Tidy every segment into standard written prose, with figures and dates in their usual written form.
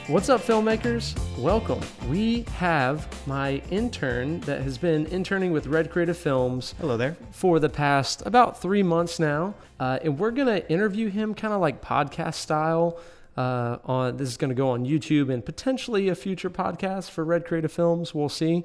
What's up, filmmakers? Welcome. We have my intern that has been interning with Red Creative Films. Hello there. For the past about 3 months now. And we're going to interview him kind of like podcast style. This is going to go on YouTube and potentially a future podcast for Red Creative Films. We'll see.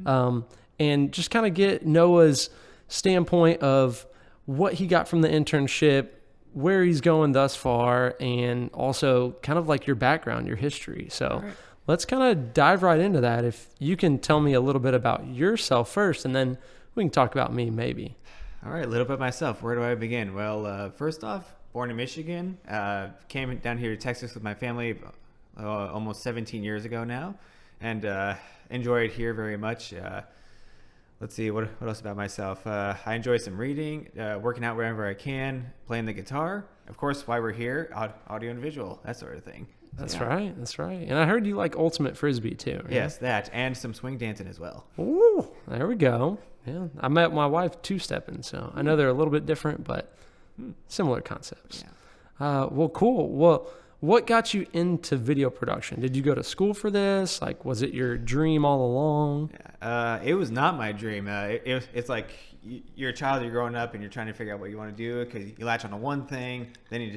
And just kind of get Noah's standpoint of what he got from the internship, where he's going thus far, and also kind of like your background, your history. So let's kind of dive right into that. If you can tell me a little bit about yourself first, and then we can talk about me maybe. All right, a little bit myself. Where do I begin? Well, first off, born in Michigan, came down here to Texas with my family almost 17 years ago now, and enjoy it here very much. Let's see, what else about myself? I enjoy some reading, working out wherever I can, playing the guitar. Of course, why we're here, audio and visual, that sort of thing. That's right. And I heard you like ultimate frisbee too. Right? Yes, that, and some swing dancing as well. Ooh, there we go. Yeah, I met my wife two-stepping, so I know they're a little bit different, but similar concepts. Yeah. Well, cool. Well, what got you into video production? Did you go to school for this? Like, was it your dream all along? It was not my dream. It's like you're a child, you're growing up, and you're trying to figure out what you want to do because you latch on to one thing, then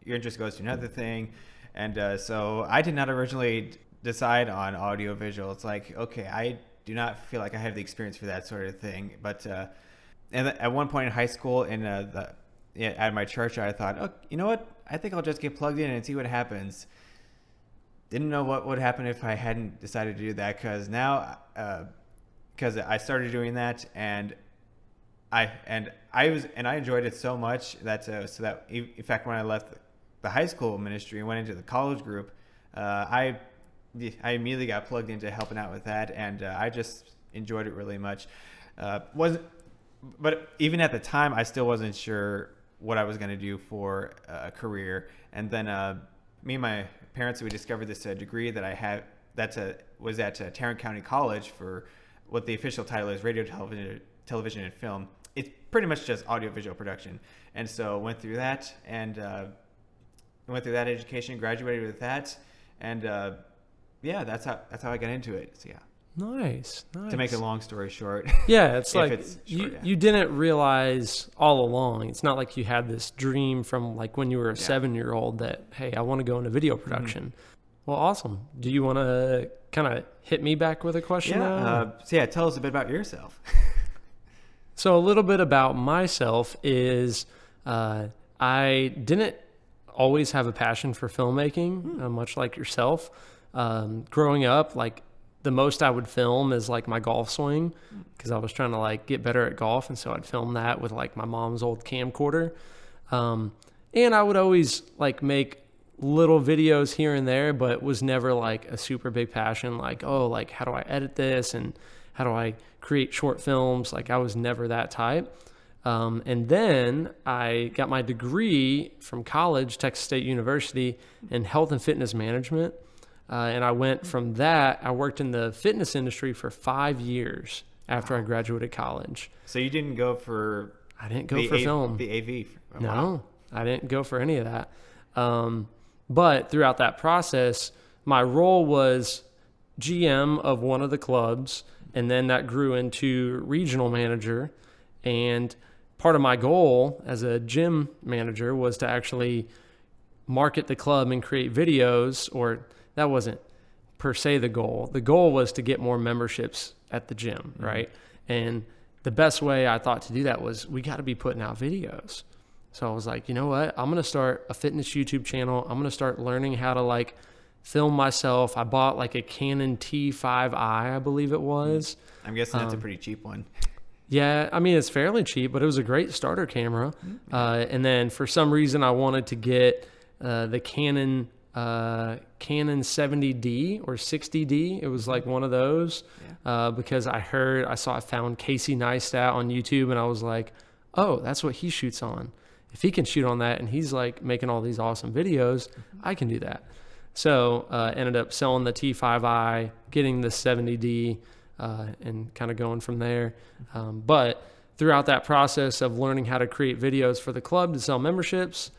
your interest goes to another thing. And so I did not originally decide on audio visual. It's like, okay, I do not feel like I have the experience for that sort of thing. But and at one point in high school, at my church, I thought, oh, you know what? I think I'll just get plugged in and see what happens. Didn't know what would happen if I hadn't decided to do that, because now, because I started doing that, and I enjoyed it so much that in fact when I left the high school ministry and went into the college group, I immediately got plugged into helping out with that, and I just enjoyed it really much. But even at the time, I still wasn't sure what I was going to do for a career. And then me and my parents, we discovered this degree that I had was at Tarrant County College for what the official title is radio, television, and film. It's pretty much just audiovisual production. And so went through that and went through that education, graduated with that, and that's how I got into it. So yeah. Nice. To make a long story short. Yeah, it's like you didn't realize all along. It's not like you had this dream from like when you were a 7-year-old that, hey, I want to go into video production. Mm-hmm. Well, awesome. Do you want to kind of hit me back with a question now? Tell us a bit about yourself. So a little bit about myself is I didn't always have a passion for filmmaking, much like yourself. Growing up, like, the most I would film is like my golf swing, because I was trying to like get better at golf. And so I'd film that with like my mom's old camcorder. And I would always like make little videos here and there, but was never like a super big passion. Like, oh, like how do I edit this? And how do I create short films? Like I was never that type. And then I got my degree from college, Texas State University, in health and fitness management. And I went from that, I worked in the fitness industry for 5 years after I graduated college. So you didn't go for... I didn't go for film. The AV? No, wow. I didn't go for any of that. But throughout that process, my role was GM of one of the clubs, and then that grew into regional manager. And part of my goal as a gym manager was to actually market the club and create videos, or... That wasn't per se the goal. The goal was to get more memberships at the gym, right? And the best way I thought to do that was we got to be putting out videos. So I was like, you know what? I'm going to start a fitness YouTube channel. I'm going to start learning how to like film myself. I bought like a Canon T5i, I believe it was. I'm guessing that's a pretty cheap one. Yeah, I mean, it's fairly cheap, but it was a great starter camera. And then for some reason, I wanted to get the Canon 70D or 60D. It was like one of those because I found Casey Neistat on YouTube, and I was like, oh, that's what he shoots on. If he can shoot on that and he's like making all these awesome videos, I can do that. So ended up selling the T5i, getting the 70D, and kind of going from there. But throughout that process of learning how to create videos for the club to sell memberships,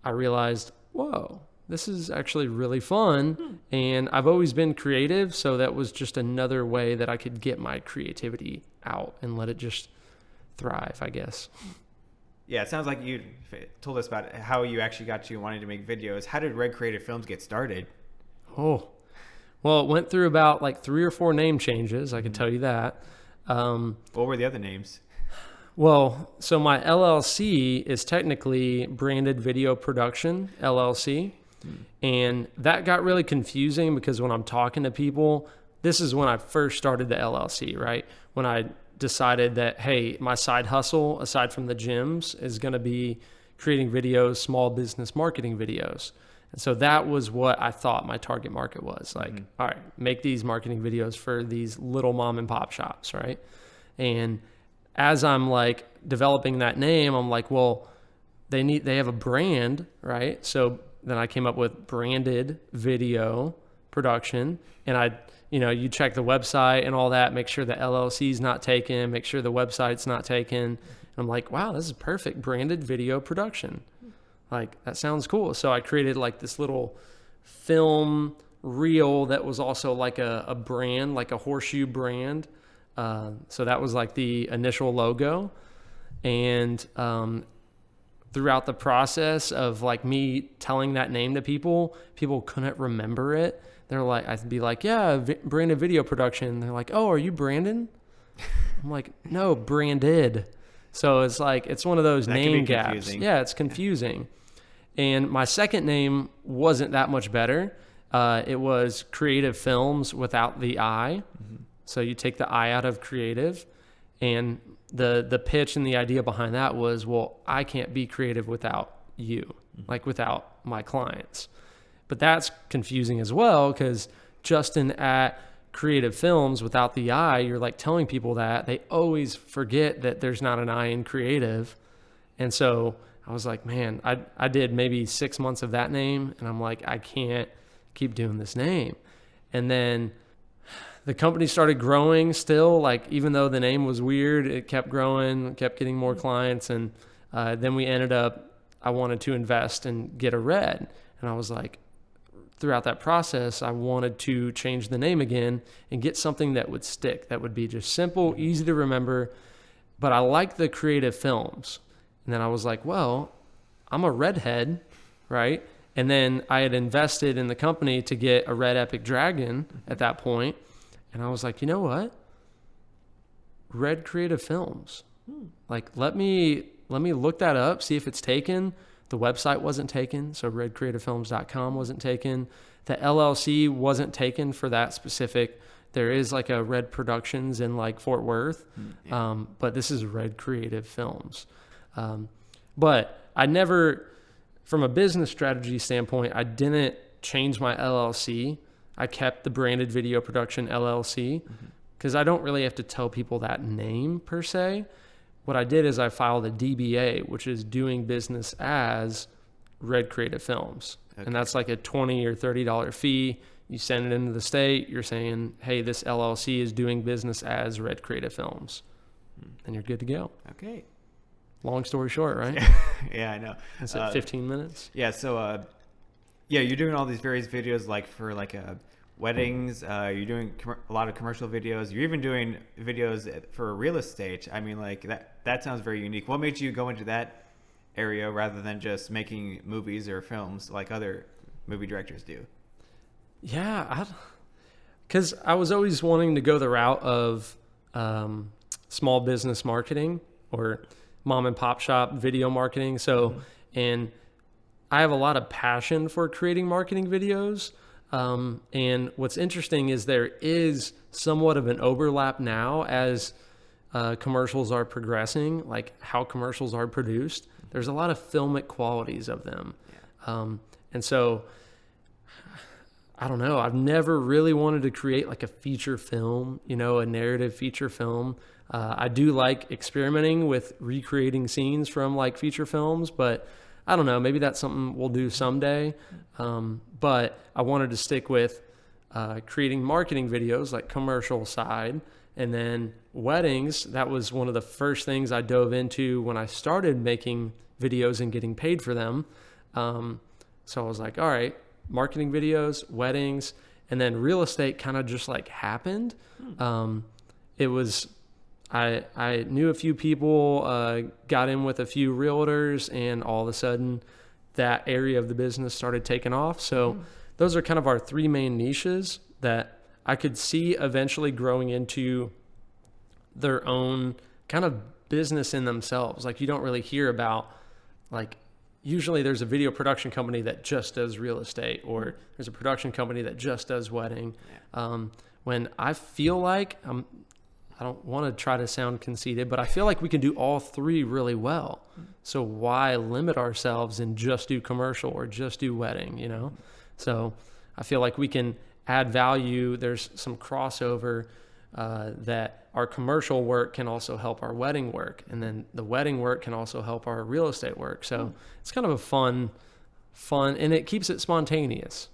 I realized, whoa, this is actually really fun. And I've always been creative, so that was just another way that I could get my creativity out and let it just thrive, I guess. Yeah, it sounds like you told us about how you actually got to wanting to make videos. How did Red Creative Films get started? Oh, well, it went through about like 3 or 4 name changes. I can tell you that. What were the other names? Well, so my LLC is technically Branded Video Production LLC. And that got really confusing because when I'm talking to people, this is when I first started the LLC, right? When I decided that, hey, my side hustle, aside from the gyms, is going to be creating videos, small business marketing videos. And so that was what I thought my target market was. Like, all right, make these marketing videos for these little mom and pop shops, right? And as I'm like developing that name, I'm like, well, they have a brand, right? So then I came up with Branded Video Production, and you check the website and all that, make sure the LLC is not taken, make sure the website's not taken. And I'm like, wow, this is perfect. Branded Video Production. Like, that sounds cool. So I created like this little film reel that was also like a brand, like a horseshoe brand. So that was like the initial logo. And throughout the process of like me telling that name to people couldn't remember it. They're like, I'd be like, yeah, Branded Video Production. They're like, oh, are you Brandon? I'm like, no, Branded. So it's like, it's one of those name gaps. Yeah, it's confusing. And my second name wasn't that much better. It was Creative Films without the I. So you take the I out of creative. And the pitch and the idea behind that was, well, I can't be creative without you, like without my clients. But that's confusing as well, because Justin at Creative Films without the I, you're like telling people that. They always forget that there's not an I in creative. And so I was like, man, I did maybe 6 months of that name, and I'm like, I can't keep doing this name. And then the company started growing still, like even though the name was weird, it kept growing, kept getting more clients. And then we ended up, I wanted to invest and get a red. And I was like, throughout that process, I wanted to change the name again and get something that would stick, that would be just simple, easy to remember. But I like the Creative Films. And then I was like, well, I'm a redhead, right? And then I had invested in the company to get a red epic dragon at that point. And I was like, you know what? Red Creative Films. Like, let me look that up, see if it's taken. The website wasn't taken, so redcreativefilms.com wasn't taken. The LLC wasn't taken for that specific. There is like a Red Productions in like Fort Worth, but this is Red Creative Films. But I never, from a business strategy standpoint, I didn't change my LLC. I kept the Branded Video Production LLC because I don't really have to tell people that name per se. What I did is I filed a DBA, which is doing business as Red Creative Films. Okay. And that's like a $20 or $30 fee. You send it into the state. You're saying, hey, this LLC is doing business as Red Creative Films. And you're good to go. Okay. Long story short, right? Yeah, I know. Is it 15 minutes? Yeah, so you're doing all these various videos like for like weddings. You're doing a lot of commercial videos. You're even doing videos for real estate. I mean, like that sounds very unique. What made you go into that area rather than just making movies or films like other movie directors do? Yeah, because I was always wanting to go the route of small business marketing or mom and pop shop video marketing. So, and I have a lot of passion for creating marketing videos. And what's interesting is there is somewhat of an overlap now as commercials are progressing, like how commercials are produced. There's a lot of filmic qualities of them. Yeah. And so, I don't know, I've never really wanted to create like a feature film, a narrative feature film. I do like experimenting with recreating scenes from like feature films, but I don't know, maybe that's something we'll do someday. But I wanted to stick with creating marketing videos, like commercial side, and then weddings. That was one of the first things I dove into when I started making videos and getting paid for them. So I was like, all right, marketing videos, weddings, and then real estate kind of just like happened. It was, I knew a few people, got in with a few realtors, and all of a sudden that area of the business started taking off. So those are kind of our three main niches that I could see eventually growing into their own kind of business in themselves. Like, you don't really hear about, like, usually there's a video production company that just does real estate, or there's a production company that just does wedding. When I feel like I don't want to try to sound conceited, but I feel like we can do all three really well. So why limit ourselves and just do commercial or just do wedding, you know? So I feel like we can add value. There's some crossover that our commercial work can also help our wedding work. And then the wedding work can also help our real estate work. So it's kind of a fun, and it keeps it spontaneous.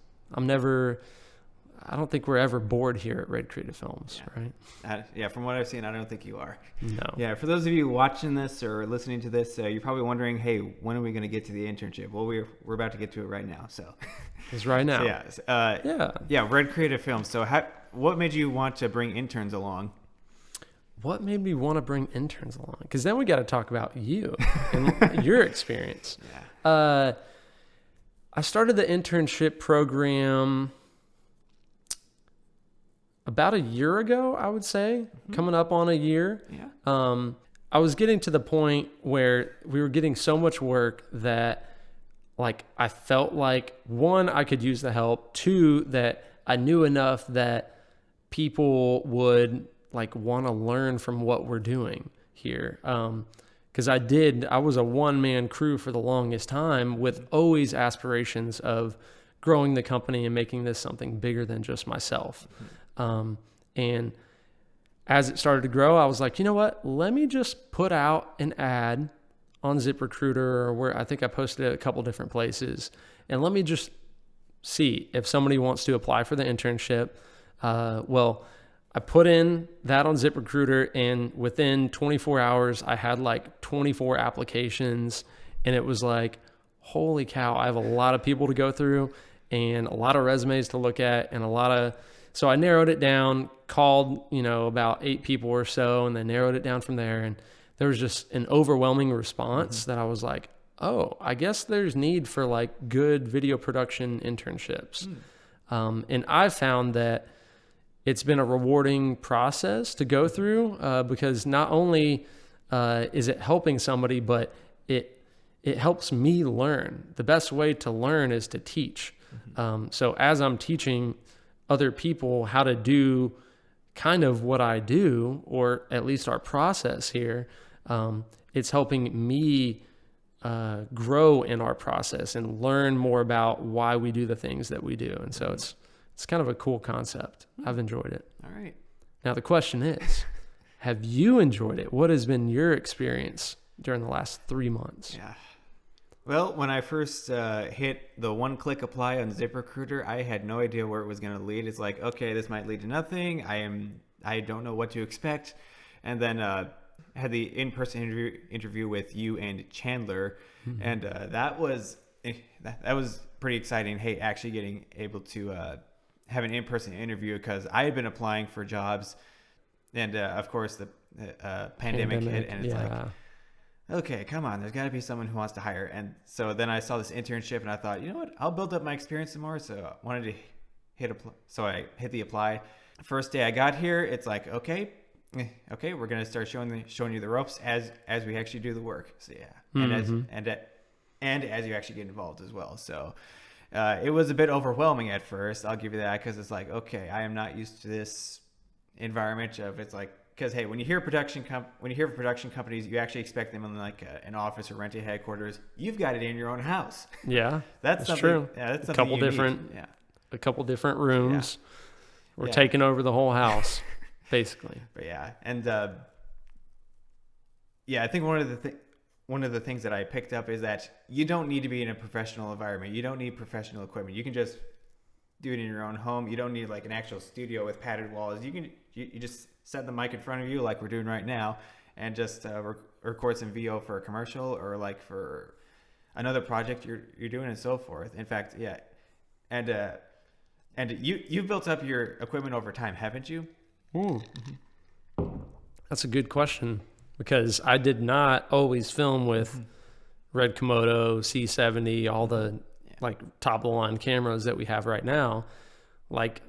I don't think we're ever bored here at Red Creative Films, right? Yeah, from what I've seen, I don't think you are. No. Yeah, for those of you watching this or listening to this, you're probably wondering, hey, when are we going to get to the internship? Well, we're about to get to it right now. So it's right now. Yeah, Red Creative Films. So what made you want to bring interns along? What made me want to bring interns along? Because then we got to talk about you and your experience. Yeah. I started the internship program about a year ago, I would say, coming up on a year. Yeah. I was getting to the point where we were getting so much work that, like, I felt like, one, I could use the help. Two, that I knew enough that people would, like, want to learn from what we're doing here. Because I was a one-man crew for the longest time, with always aspirations of growing the company and making this something bigger than just myself. And as it started to grow, I was like, you know what? Let me just put out an ad on ZipRecruiter, or where I think I posted it a couple different places, and let me just see if somebody wants to apply for the internship. Well, I put in that on ZipRecruiter, and within 24 hours, I had like 24 applications, and it was like, holy cow, I have a lot of people to go through and a lot of resumes to look at, and so I narrowed it down, called, about 8 people or so, and then narrowed it down from there. And there was just an overwhelming response that I was like, oh, I guess there's need for like good video production internships. And I found that it's been a rewarding process to go through, because not only is it helping somebody, but it helps me learn. The best way to learn is to teach. So as I'm teaching other people how to do kind of what I do, or at least our process here, it's helping me grow in our process and learn more about why we do the things that we do. And so it's kind of a cool concept. I've enjoyed it. All right. Now the question is, have you enjoyed it? What has been your experience during the last 3 months? Yeah. Well, when I first hit the one-click apply on ZipRecruiter, I had no idea where it was going to lead. It's like, okay, this might lead to nothing. I don't know what to expect. And then had the in-person interview with you and Chandler, and that was pretty exciting. Hey, actually getting able to have an in-person interview, because I had been applying for jobs, and of course the pandemic hit, and it's like, okay, come on, there's got to be someone who wants to hire. And so then I saw this internship, and I thought, you know what, I'll build up my experience some more. So I wanted to so I hit the apply. First day I got here, it's like, okay, we're gonna start showing you the ropes as we actually do the work. So yeah, and as you actually get involved as well. So it was a bit overwhelming at first, I'll give you that, because it's like, okay, I am not used to this environment of, it's like, because hey, when you hear production companies, you actually expect them in like an office or rented headquarters. You've got it in your own house. Yeah, that's true. Yeah, that's a couple different rooms. Yeah. We're taking over the whole house, basically. But yeah, and I think one of the things that I picked up is that you don't need to be in a professional environment. You don't need professional equipment. You can just do it in your own home. You don't need like an actual studio with padded walls. You just set the mic in front of you like we're doing right now, and just record some VO for a commercial, or like for another project you're doing and so forth. In fact, yeah, and you've built up your equipment over time, haven't you? That's a good question, because I did not always film with Red Komodo, C70, all the like top of the line cameras that we have right now. Like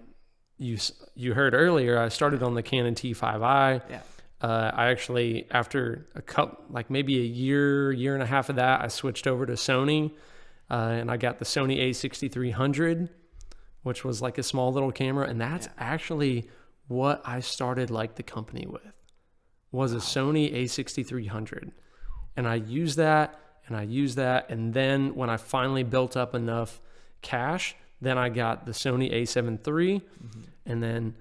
you heard earlier, I started on the Canon T5i. Yeah. I actually, after maybe a year and a half of that, I switched over to Sony, and I got the Sony A6300, which was like a small little camera. And that's actually what I started like the company with, was a Sony A6300. And I used that and I used that. And then when I finally built up enough cash, then I got the Sony A7 III. And then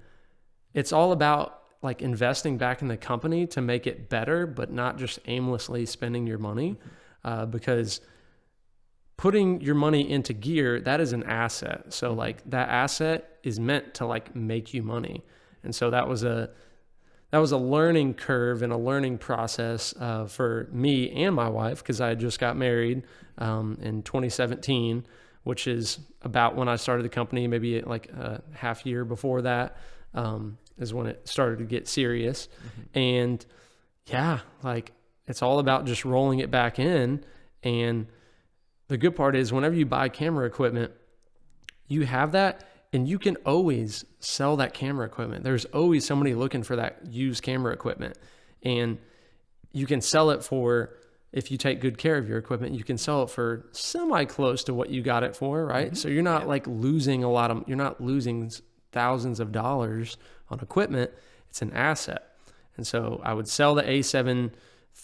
it's all about like investing back in the company to make it better, but not just aimlessly spending your money, because putting your money into gear, that is an asset. So like that asset is meant to like make you money. And so that was a learning curve and a learning process for me and my wife, because I had just got married in 2017, which is about when I started the company. Maybe like a half year before that is when it started to get serious. And yeah, like it's all about just rolling it back in. And the good part is whenever you buy camera equipment, you have that and you can always sell that camera equipment. There's always somebody looking for that used camera equipment, and you can sell it for, if you take good care of your equipment, you can sell it for semi close to what you got it for, right? So you're not like losing you're not losing thousands of dollars on equipment. It's an asset. And so I would sell the A7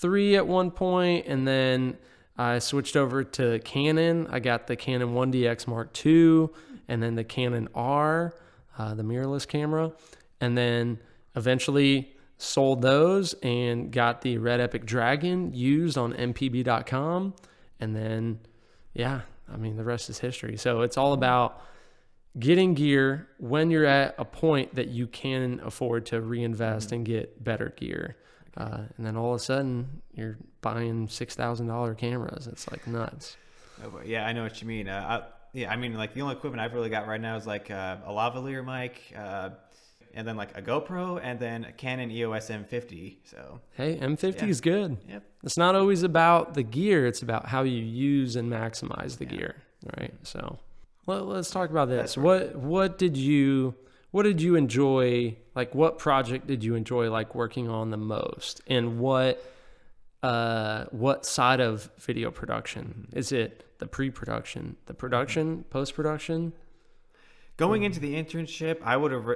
III at one point, and then I switched over to Canon. I got the Canon 1DX Mark II, and then the Canon R, the mirrorless camera, and then eventually sold those and got the Red Epic Dragon used on mpb.com. And then, yeah, I mean, the rest is history. So it's all about getting gear when you're at a point that you can afford to reinvest and get better gear. And then all of a sudden you're buying $6,000 cameras. It's like nuts. Oh, yeah, I know what you mean. I mean, like the only equipment I've really got right now is like a lavalier mic, and then like a GoPro, and then a Canon EOS M50. So hey, M50 is good. Yep. It's not always about the gear. It's about how you use and maximize the gear, right? So let's talk about this. What did you enjoy? Like, what project did you enjoy like working on the most, and what side of video production? Is it the pre-production, the production, post-production? Going into the internship, I would have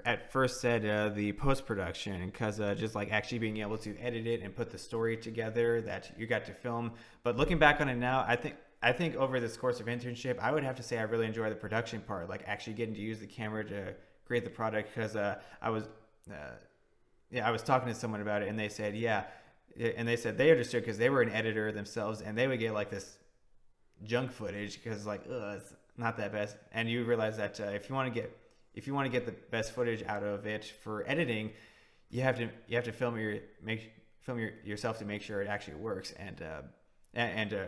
at first said the post-production, because just like actually being able to edit it and put the story together that you got to film. But looking back on it now, I think over this course of internship, I would have to say I really enjoy the production part, like actually getting to use the camera to create the product. Because I was talking to someone about it, and they said they understood because they were an editor themselves, and they would get like this junk footage because like it's not that best. And you realize that if you want to get the best footage out of it for editing, you have to film yourself to make sure it actually works, and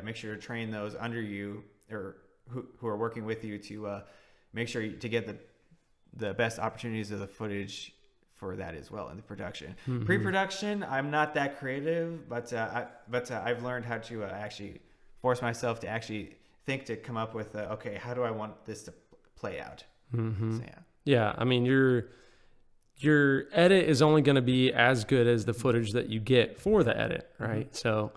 make sure to train those under you or who are working with you to make sure to get the best opportunities of the footage for that as well in the production. Pre-production, I'm not that creative, but I've learned how to actually force myself to actually think to come up with okay, how do I want this to play out? So, yeah, I mean, your edit is only going to be as good as the footage that you get for the edit, right? So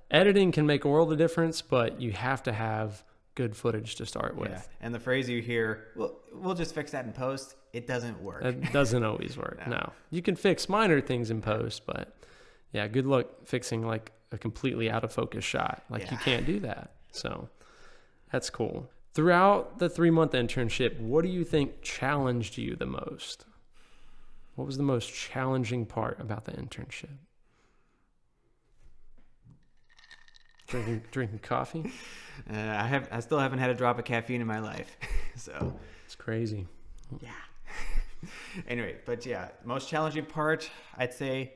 editing can make a world of difference, but you have to have good footage to start with. Yeah. And the phrase you hear, we'll just fix that in post, it doesn't work. It doesn't always work. No. You can fix minor things in post, but yeah, good luck fixing like a completely out of focus shot. Like you can't do that. So that's cool. Throughout the 3-month internship, what do you think challenged you the most? What was the most challenging part about the internship? Drinking coffee? I still haven't had a drop of caffeine in my life, so it's crazy. Yeah. Anyway, but yeah, most challenging part, I'd say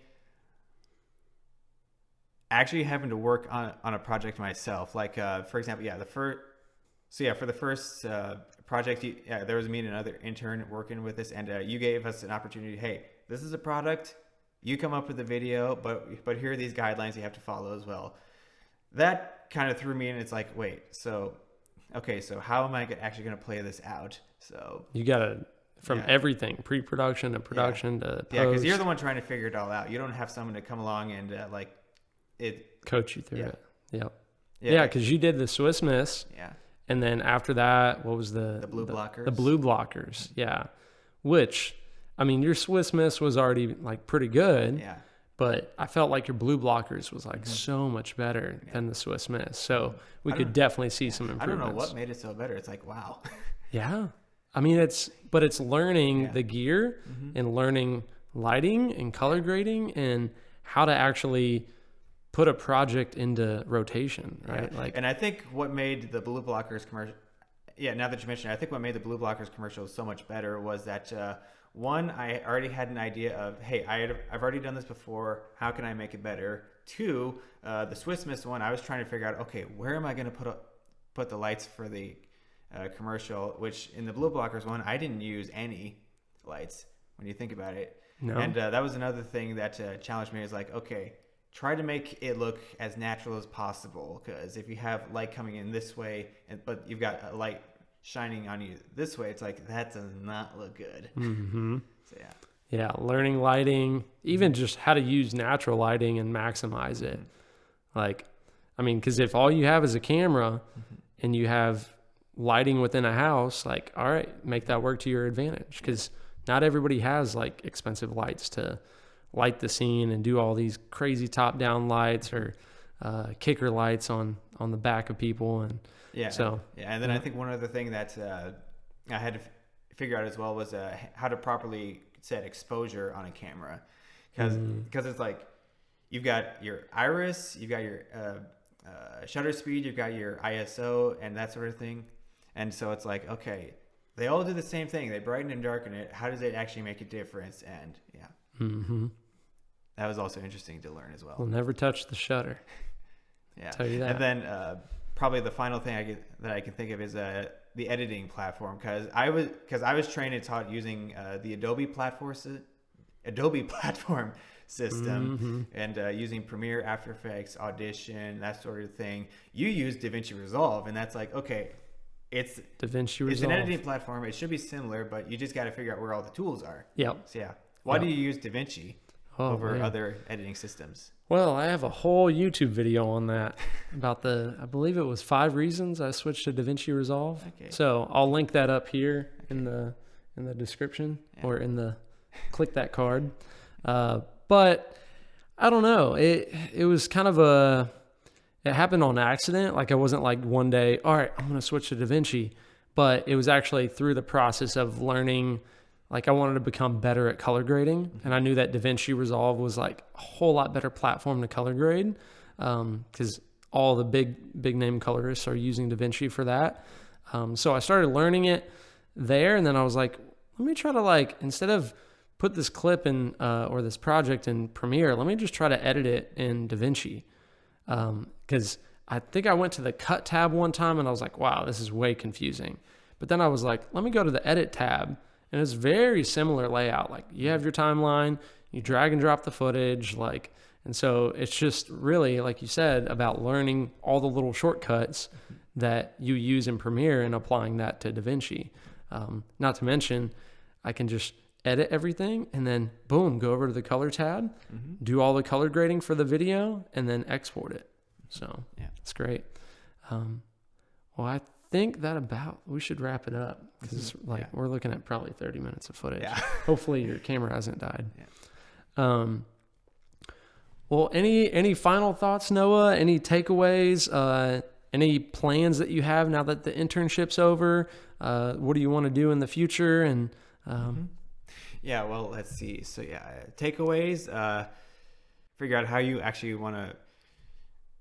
actually having to work on a project myself. Like, for example, for the first project, there was me and another intern working with this, and you gave us an opportunity. Hey, this is a product. You come up with the video, but here are these guidelines you have to follow as well. That kind of threw me in. It's like, wait, so how am I actually going to play this out? So you gotta from everything, pre-production to production to post. Yeah, because you're the one trying to figure it all out. You don't have someone to come along and coach you through it. Yep. Yeah, because you did the Swiss Miss. Yeah. And then after that, what was the blue blockers? The blue blockers, yeah. Which, I mean, your Swiss Miss was already like pretty good. Yeah. But I felt like your blue blockers was like so much better than the Swiss Miss. So we could definitely see some improvements. I don't know what made it so better. It's like, wow. Yeah. I mean, it's learning the gear and learning lighting and color grading and how to actually put a project into rotation, right? Yeah. And I think what made the blue blockers commercial, now that you mentioned it, I think what made the blue blockers commercial so much better was that one, I already had an idea of, hey, I've already done this before. How can I make it better? Two, the Swiss Miss one, I was trying to figure out, okay, where am I going to put the lights for the commercial? Which in the blue blockers one, I didn't use any lights when you think about it. No. And that was another thing that challenged me. Is like, okay, try to make it look as natural as possible. Because if you have light coming in this way, but you've got a light shining on you this way, it's like that does not look good. So learning lighting, even just how to use natural lighting and maximize it. Like, I mean, because if all you have is a camera and you have lighting within a house, like, all right, make that work to your advantage, because not everybody has like expensive lights to light the scene and do all these crazy top down lights or kicker lights on the back of people. And and then I think one other thing that I had to figure out as well was how to properly set exposure on a camera, because it's like you've got your iris, you've got your shutter speed, you've got your ISO and that sort of thing, and so it's like, okay, they all do the same thing, they brighten and darken it. How does it actually make a difference? And that was also interesting to learn as well. We'll never touch the shutter. Tell you that. And then probably the final thing that I can think of is the editing platform, because I was trained and taught using the Adobe platform system and using Premiere, After Effects, Audition, that sort of thing. You use DaVinci Resolve, and that's like, okay, it's DaVinci Resolve. It's an editing platform. It should be similar, but you just got to figure out where all the tools are. Yep. So why do you use DaVinci over other editing systems? Well, I have a whole YouTube video on that about I believe it was 5 reasons I switched to DaVinci Resolve. Okay. So I'll link that up here in the description or click that card. But I don't know. It was kind of it happened on accident. Like, I wasn't like one day, all right, I'm going to switch to DaVinci, but it was actually through the process of learning. Like, I wanted to become better at color grading, and I knew that DaVinci Resolve was like a whole lot better platform to color grade, because all the big name colorists are using DaVinci for that. So I started learning it there, and then I was like, let me try to, instead of put this clip in or this project in Premiere, let me just try to edit it in DaVinci, because I think I went to the cut tab one time and I was like, wow, this is way confusing. But then I was like, let me go to the edit tab. And it's very similar layout. Like, you have your timeline, you drag and drop the footage, and so it's just really, like you said, about learning all the little shortcuts that you use in Premiere and applying that to DaVinci. Not to mention, I can just edit everything and then boom, go over to the color tab, do all the color grading for the video, and then export it. So it's great. Well, I think we should wrap it up, because we're looking at probably 30 minutes of footage. Hopefully your camera hasn't died. Well, any final thoughts, Noah? Any takeaways? Any plans that you have now that the internship's over? What do you want to do in the future? And well, let's see. So takeaways. Figure out how you actually want to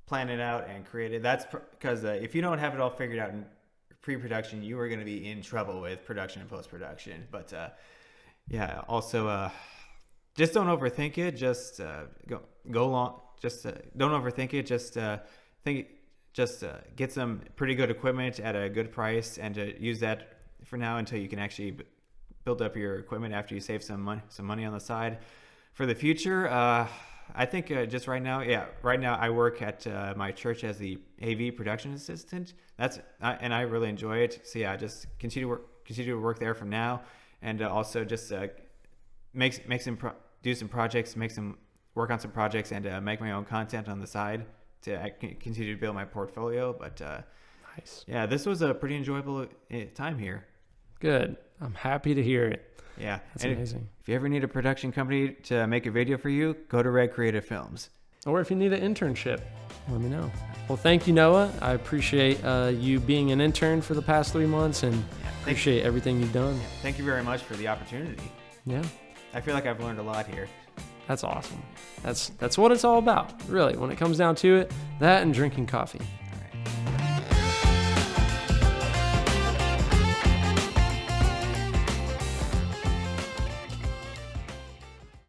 plan it out and create it. That's because if you don't have it all figured out in pre-production, you are going to be in trouble with production and post-production. But also just don't overthink it. Just go don't overthink it. Just get some pretty good equipment at a good price, and use that for now until you can actually build up your equipment after you save some money on the side for the future. I think just right now I work at my church as the AV production assistant. And I really enjoy it. So yeah, just continue to work there from now, and also just do some projects, work on some projects, and make my own content on the side to continue to build my portfolio. But Nice. yeah, this was a pretty enjoyable time here. Good. I'm happy to hear it. Yeah, That's and amazing. If you ever need a production company to make a video for you, go to Red Creative Films. Or if you need an internship, let me know. Well, thank you, Noah. I appreciate you being an intern for the past 3 months, and appreciate everything you've done. Thank you very much for the opportunity. Yeah, I feel like I've learned a lot here. that's awesome. That's what it's all about, really. When it comes down to it, that and drinking coffee.